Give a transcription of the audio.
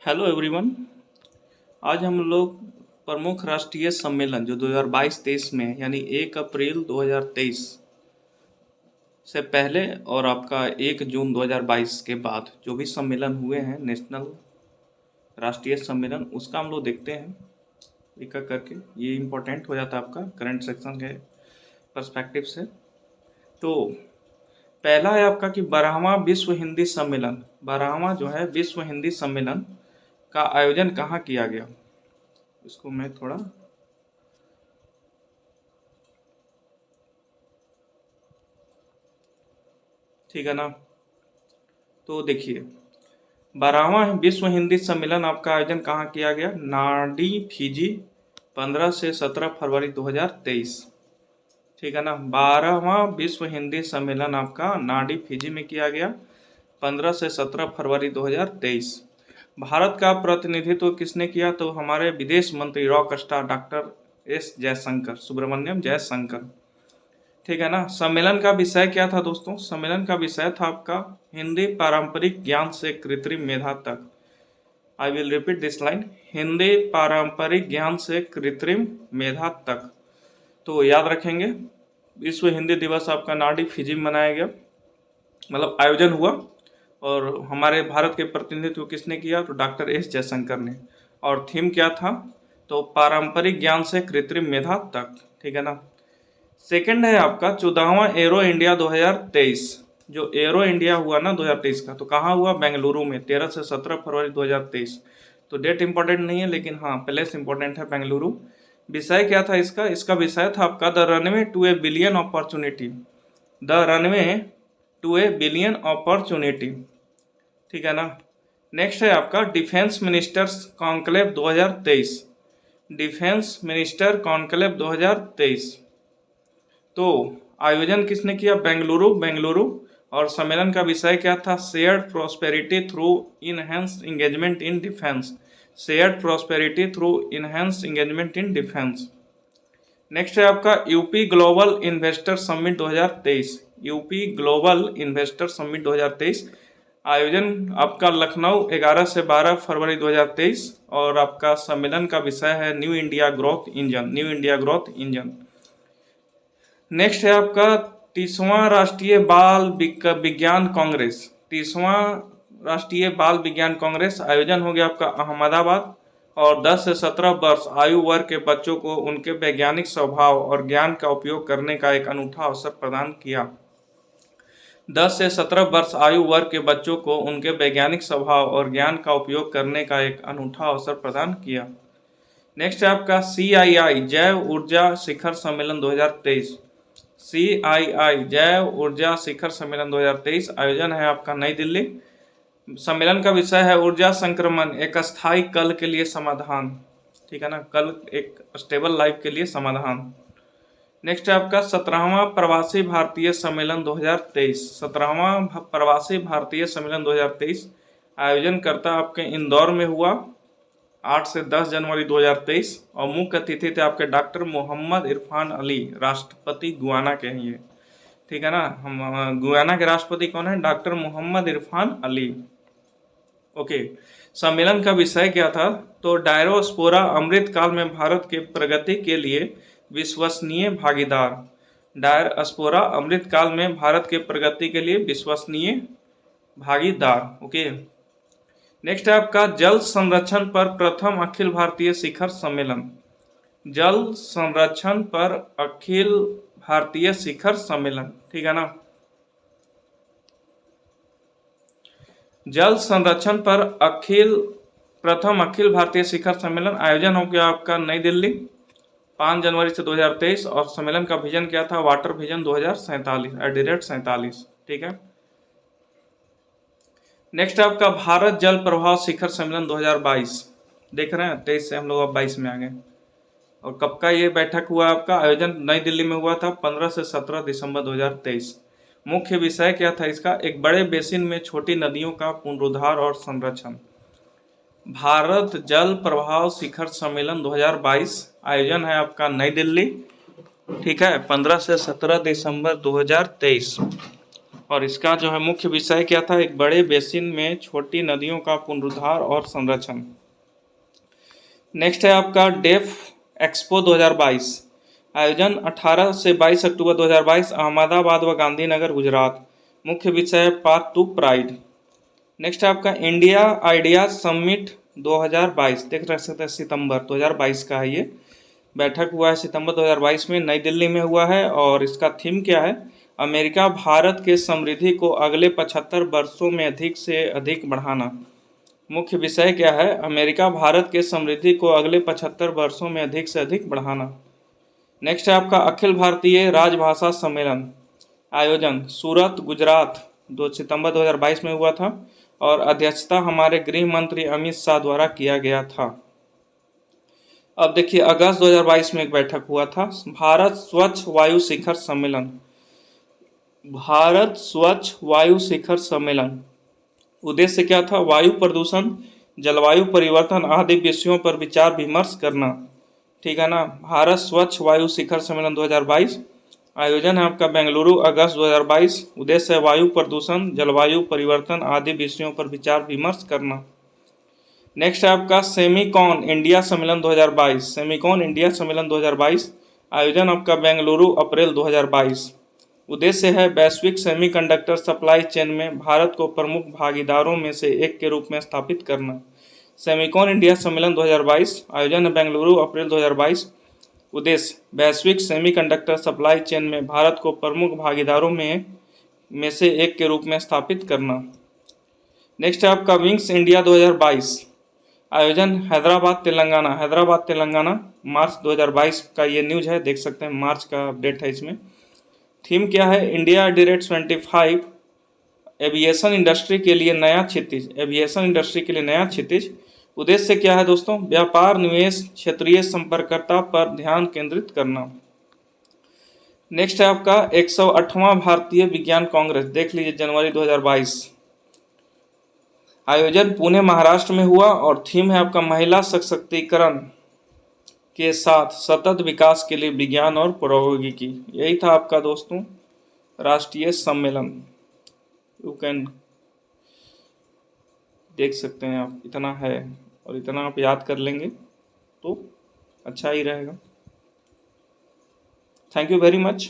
Hello everyone. आज हम लोग प्रमुख राष्ट्रीय सम्मेलन जो 2022-23 में यानी 1 अप्रैल 2023 से पहले और आपका 1 जून 2022 के बाद जो भी सम्मेलन हुए हैं नेशनल राष्ट्रीय सम्मेलन, उसका हम लोग देखते हैं एक एक करके। ये इम्पोर्टेंट हो जाता है आपका करंट सेक्शन के पर्सपेक्टिव से। तो पहला है आपका कि 12वां विश्व हिंदी सम्मेलन, 12वां जो है विश्व हिंदी सम्मेलन का आयोजन कहाँ किया गया। इसको मैं थोड़ा ठीक है ना। तो देखिए 12वां विश्व हिंदी सम्मेलन आपका आयोजन कहाँ किया गया, नाडी फिजी 15 से 17 फरवरी 2023। ठीक है ना। 12वां विश्व हिंदी सम्मेलन आपका नाडी फिजी में किया गया 15 से 17 फरवरी 2023। भारत का प्रतिनिधित्व किसने किया, तो हमारे विदेश मंत्री rock star doctor S Jaishankar, Subrahmanyam Jaishankar. ठीक है ना। सम्मेलन का विषय क्या था दोस्तों, सम्मेलन का विषय था आपका हिंदी पारंपरिक ज्ञान से कृत्रिम मेधा तक। I will repeat this line, Hindi पारंपरिक ज्ञान से कृत्रिम मेधा तक। तो याद रखेंगे, विश्व हिंदी दिवस आपका नाडी फिजी में मनाया गया, मतलब आयोजन हुआ, और हमारे भारत के प्रतिनिधित्व किसने किया, तो डॉक्टर एस जयशंकर ने। और थीम क्या था, तो पारंपरिक ज्ञान से कृत्रिम मेधा तक। ठीक है ना। सेकंड है आपका 14वां एरो इंडिया 2023, जो एरो इंडिया हुआ ना 2023 का, तो कहाँ हुआ, बेंगलुरु में 13 से 17 फरवरी 2023। तो डेट इंपॉर्टेंट नहीं है, लेकिन हाँ प्लेस इंपॉर्टेंट है, बेंगलुरु। विषय क्या था इसका, इसका विषय था आपका the runway to a billion opportunity, the runway to a billion opportunity. ठीक है ना। नेक्स्ट है आपका defence ministers conclave 2023, defence minister conclave 2023। तो आयोजन किसने किया, बेंगलुरु। और सम्मेलन का विषय क्या था, shared prosperity through enhanced engagement in defence, shared prosperity through enhanced engagement in defence. Next है आपका UP global investor summit 2023, UP global investor summit 2023। आयोजन आपका लखनऊ 11 से 12 फरवरी 2023, और आपका सम्मेलन का विषय है new India growth engine, new India growth engine. Next है आपका 30वां राष्ट्रीय बाल विज्ञान कांग्रेस, 30वां राष्ट्रीय बाल विज्ञान कांग्रेस आयोजन हो गया आपका अहमदाबाद, और 10 से 17 वर्ष आयु वर्ग के बच्चों को उनके वैज्ञानिक स्वभाव और ज्ञान का उपयोग करने का एक अनूठा अवसर प्रदान किया। 10 से 17 वर्ष आयु वर्ग के बच्चों को उनके वैज्ञानिक स्वभाव और ज्ञान का उपयोग करने का एक अनूठा अवसर प्रदान किया। नेक्स्ट है आपका CII जैव ऊर्जा शिखर सम्मेलन 2023, CII जैव ऊर्जा शिखर सम्मेलन 2023 आयोजन है आपका नई दिल्ली। सम्मेलन का विषय है ऊर्जा संक्रमण, एक अस्थायी कल के लिए समाधान। ठीक है ना, कल एक स्टेबल लाइफ के लिए समाधान। नेक्स्ट है आपका 17वां प्रवासी भारतीय सम्मेलन 2023, 17वां प्रवासी भारतीय सम्मेलन 2023 आयोजन करता आपके इंदौर में हुआ 8 से 10 जनवरी 2023, और मुख्य अतिथि थे आपके डॉक्टर मोहम्मद इरफान अली, राष्ट्रपति गुयाना के हैं ये। ठीक है ना, हम गुयाना के राष्ट्रपति कौन है, डॉक्टर मोहम्मद इरफान अली। ओके। सम्मेलन का विषय क्या था, तो डायरोस्पोरा अमृत काल में भारत के प्रगति के लिए विश्वसनीय भागीदार, डायरोस्पोरा अमृत काल में भारत के प्रगति के लिए विश्वसनीय भागीदार। ओके। नेक्स्ट है आपका जल संरक्षण पर प्रथम अखिल भारतीय शिखर सम्मेलन, जल संरक्षण पर अखिल भारतीय शिखर सम्मेलन। ठीक है ना। जल संरक्षण पर प्रथम अखिल भारतीय शिखर सम्मेलन आयोजन हो गया आपका नई दिल्ली 5 जनवरी से 2023, और सम्मेलन का विजन क्या था, वाटर विजन 2047 @ 47। ठीक है। नेक्स्ट आपका भारत जल प्रवाह शिखर सम्मेलन 2022, देख रहे हैं 23 से हम लोग अब 22 में आ गए। और कब का ये बैठक हुआ आपका, आयोजन नई दिल्ली में हुआ था 15 से 17 दिसंबर 2023। मुख्य विषय क्या था इसका, एक बड़े बेसिन में छोटी नदियों का पुनरुद्धार और संरक्षण। भारत जल प्रवाह शिखर सम्मेलन 2022 आयोजन है आपका नई दिल्ली। ठीक है, 15 से 17 दिसंबर 2023। और इसका जो है मुख्य विषय क्या था, एक बड़े बेसिन में छोटी नदियों का पुनरुद्धार और संरक्षण। नेक्स्ट है आपका डेफ एक्सपो 2022, आयोजन 18 से 22 अक्टूबर 2022, अहमदाबाद व गांधीनगर गुजरात। मुख्य विषय है पाथ टू प्राइड। नेक्स्ट है आपका इंडिया आइडिया समिट 2022, देख सकते हैं सितंबर 2022 का है ये, बैठक हुआ है सितंबर 2022 में, नई दिल्ली में हुआ है। और इसका थीम क्या है, अमेरिका भारत के समृद्धि को अगले 75 वर्षों में अधिक से अधिक बढ़ाना। मुख्य विषय क्या है, अमेरिका भारत के समृद्धि को अगले 75 वर्षों में अधिक से अधिक बढ़ाना। नेक्स्ट है आपका अखिल भारतीय राजभाषा सम्मेलन, आयोजन सूरत गुजरात 2 सितंबर 2022 में हुआ था और अध्यक्षता हमारे गृह मंत्री अमित शाह द्वारा किया गया था। अब देखिए अगस्त 2022 में एक बैठक हुआ था, भारत स्वच्छ वायु शिखर सम्मेलन। भारत स्वच्छ वायु शिखर सम्मेलन उद्देश्य क्या था, वायु प्रदूषण, जलवायु परिवर्तन आदि विषयों पर विचार विमर्श करना। ठीक है ना। भारत स्वच्छ वायु शिखर सम्मेलन 2022, आयोजन है आपका बेंगलुरु अगस्त 2022, उद्देश्य है वायु प्रदूषण, जलवायु परिवर्तन आदि विषयों पर विचार विमर्श करना। नेक्स्ट है आपका सेमीकॉन इंडिया सम्मेलन 2022, सेमीकॉन इंडिया सम्मेलन 2022, आयोजन आपका बेंगलुरु अप्रैल 2022, उद्देश्य है वैश्विक सेमीकंडक्टर सप्लाई चेन में भारत को प्रमुख भागीदारों में से एक के रूप में स्थापित करना। सेमीकॉन इंडिया सम्मेलन 2022, आयोजन है बेंगलुरु अप्रैल 2022, उद्देश्य वैश्विक सेमीकंडक्टर सप्लाई चेन में भारत को प्रमुख भागीदारों में से एक के रूप में स्थापित करना। नेक्स्ट है आपका विंग्स इंडिया 2022, आयोजन हैदराबाद तेलंगाना, हैदराबाद तेलंगाना, मार्च 2022 का ये न्यूज है, देख सकते हैं मार्च का अपडेट है इसमें। थीम क्या है, इंडिया डायरेक्ट 25, एविएशन इंडस्ट्री के लिए नया क्षितिज, एविएशन इंडस्ट्री के लिए नया क्षितिज। उद्देश्य क्या है दोस्तों, व्यापार निवेश क्षेत्रीय संपर्कता पर ध्यान केंद्रित करना। नेक्स्ट है आपका 108वां भारतीय विज्ञान कांग्रेस, देख लीजिए जनवरी 2022, आयोजन पुणे महाराष्ट्र में हुआ और थीम है आपका महिला सशक्तिकरण के साथ सतत विकास के लिए विज्ञान और प्रौद्योगिकी। यही था आपका दोस्तों राष्ट्रीय सम्मेलन। यू कैन देख सकते हैं आप, इतना है और इतना आप याद कर लेंगे तो अच्छा ही रहेगा। Thank you very much.